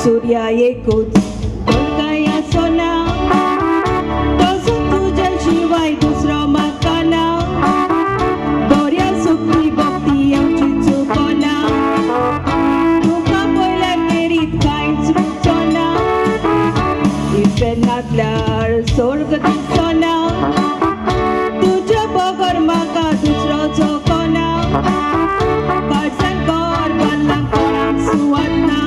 सूर्या एकूच दोनगाया सोना तसो तुझ्याशिवाय दुसरो म्हाका ना बऱ्या सुखी भक्ती आमची चुकोना तुका पळयल्यार मेरीत कांयच रुचना इफेनांतल्यार स्वर्ग दिसना तुज्या बगर म्हाका दुसरो चोकोना कडसान कर बांदलां कोणाक सुवातना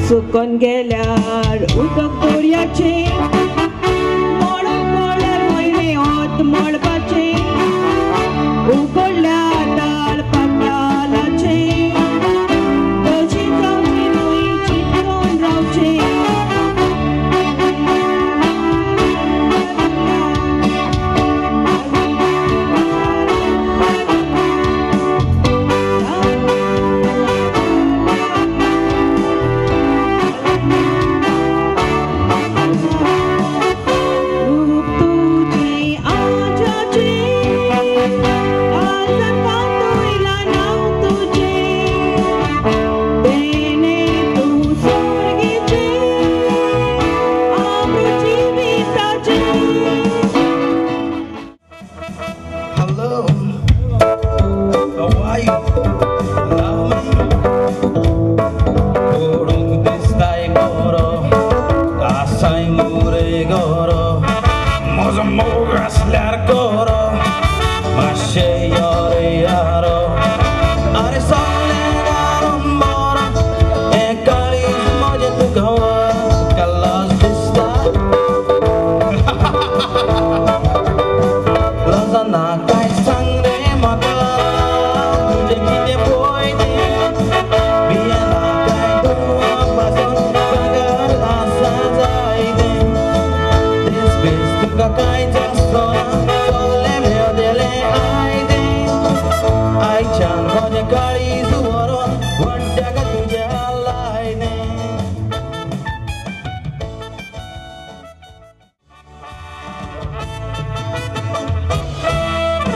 सुकून गेल्यार उदक दर्याचें मळब पडल्यार वयले वत मळबाचें उगडल्यार दाळ पातालाचें तशी जावची न्हय चिंतून रावचें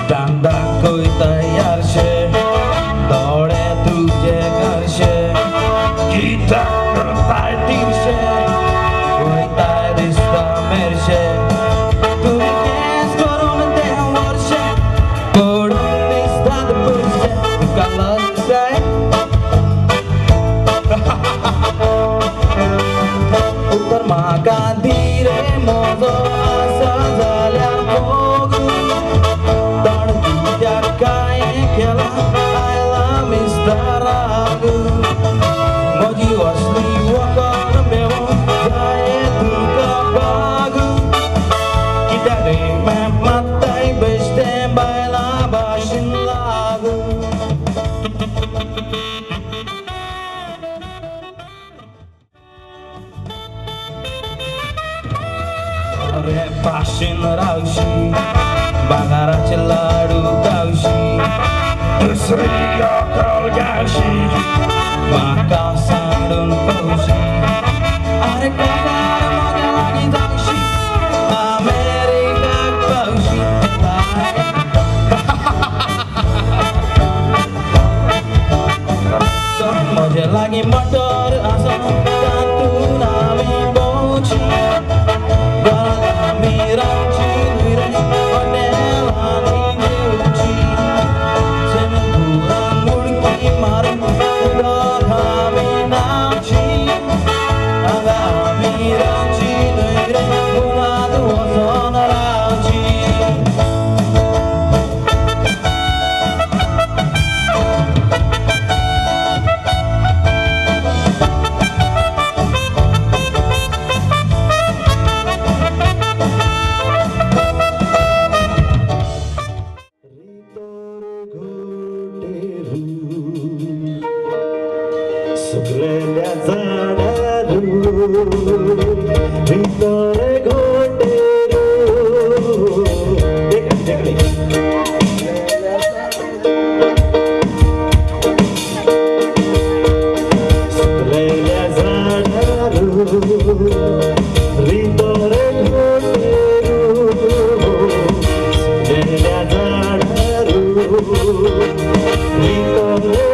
दांडाकोय तयारशे दोळे तुझे घरशे गिटार करताय तिरशे वयताय दिसता मेरशे तुमी केस करून ते वर्शे पडून दिसतात पयशे तुका लज जाय उतर म्हाका धीरे म्हजो आसा जाल्यार मोगू म्हजी असली वखद मेळून जाय तुका बागू कित्याक रे मात्ताय बेश्टे बायलां भाशेन लागू रे भाशेन रावशी बागाराचे लाडू गावशी दुसरी अकल गावशी म्हाका सांडून पळोवशी आरे कागार म्हाज्या लागीं जावशी अमेरिकाक पावशी म्हजे लागीं मोटर आसा तातूंत आमी भोंवची आमी रावची रे हॉटेलांनी जेवची मारून उदक आमी नावची हांगा आमी रावची न्हय रे गुणाद वचोन रावची सुकलेल्या झाडारू भितरे घोटेरू सुकलेल्या झाडारू भितरे घोटेरू सुकलेल्या झाडारू भितरे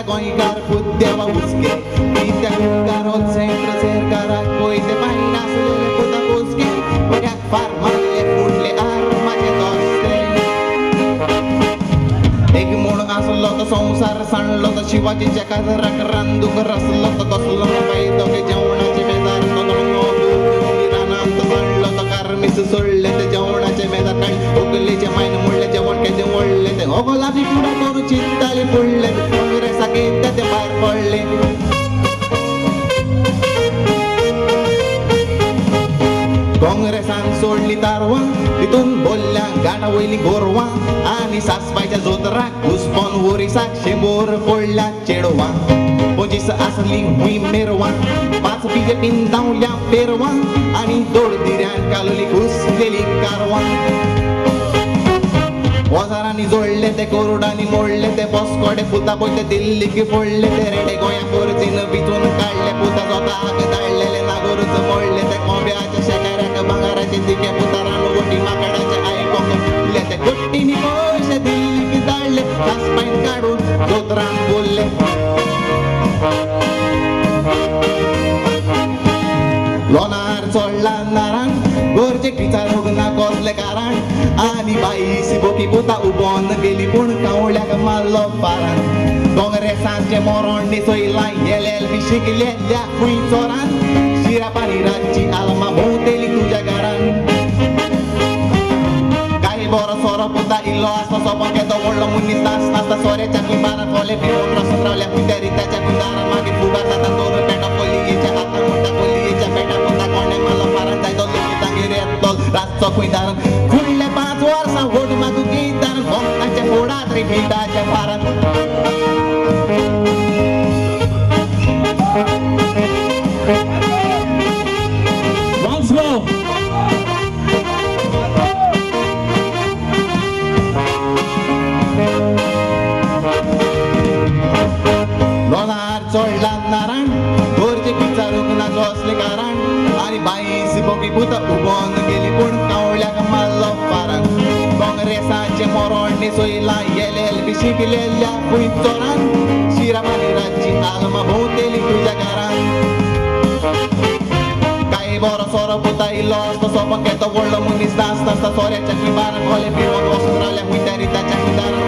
goigar pudewa uske ita garot sempre cercará coite paina sule puta busque porque farma le fulle arma que toste तो संसार सांडलो तो शिवाजीच्या काजराक रांदूक रसलो तो कसलो पायतो के जेवणाचे बेजार रानांत सांडलो तो कारमीस सोडले ते जेवणाचे बेजार काढ उगलीचे मायन मुडले जेवण के जेवणले ते ओगोलाबी पुढे करू चिंताली पुडले काँग्रेसा घेत ते बाहेर पडले काँग्रेसान सोडली तारवा तिथून बोलल्या गाडा वयली गोरवा आणि सासबाईच्या जोतराक घुसपॉन वोरिसाक शेंबोर फोडल्या चेडवा पोजीस असली हुई मेरवा पाच बीजेपीन धावल्या पेरवा आणि दोड दिऱ्यान कालोली घुसलेली कारवा वजारांनी जोडले ते कोरडांनी मोडले ते बसकोडे पुता पोयते दिल्लीक फोडले ते रेडे गोया पोरचीन भितून काढले पुता स्वतःक धाडलेले नागोरच मोडले ते कोंब्याच्या शेकाऱ्याक भांगाराचे तिके पुतारान गोटी माकडाचे आयकोंक ते गोट्टीनी पयशे दिल्लीक धाडले कासपाईन काढून जोतरान बोलले लोणार चोडला नारायण गोरचे पिचा रुग्ना कसले कारण आणि बाईसी बोकी पुता उबोन गेली पूण कावळ्याक मारलो पारान काँग्रेसाचे मोरण निसयला येलेल बी शिकलेल्या खुई चोरान शिरापानी रातची आलमा भोंवतेली तुझ्या घरान काही बरो सोरो पुता इल्लो आसलो सोपन घेतो व्हडलो मुनीस नासता सोऱ्याच्या कुंभारान खोले पिवून रसून रावल्या पुतेरी त्याच्या कुंदारान मागीर फुगार जाता दोन पेटा कोलयेच्या हातान म्हणटा कोलयेच्या पेटा पुता कोणे मारलो पारान जायतो लोकांगेर येतो रातचो कुंदारान फुडले 5 वर्सां वोट मागूंक येतान भोंवताच्या फोडात रे भिटाच्या पारान लोणार चोडला नारायण गोरचे पिचा रुग्णाचो असले कारण आणि बाईस बोकी पुता उबोन गेली पूण कावळ्याक मारलो पारान काँग्रेसाचे मोरण निसयला येलेल बी शिकलेल्या खुई चोरान शिरामानी रातची आलमा भोंवतेली तुझ्या घरान काही बरो सोरो पुता इल्लो आसलो सोपन घेतो व्हडलो मुनीस नासता सोऱ्याच्या कुंभारान खोले पिवून वसून रावल्या हुंदारी ताच्या कुंदारान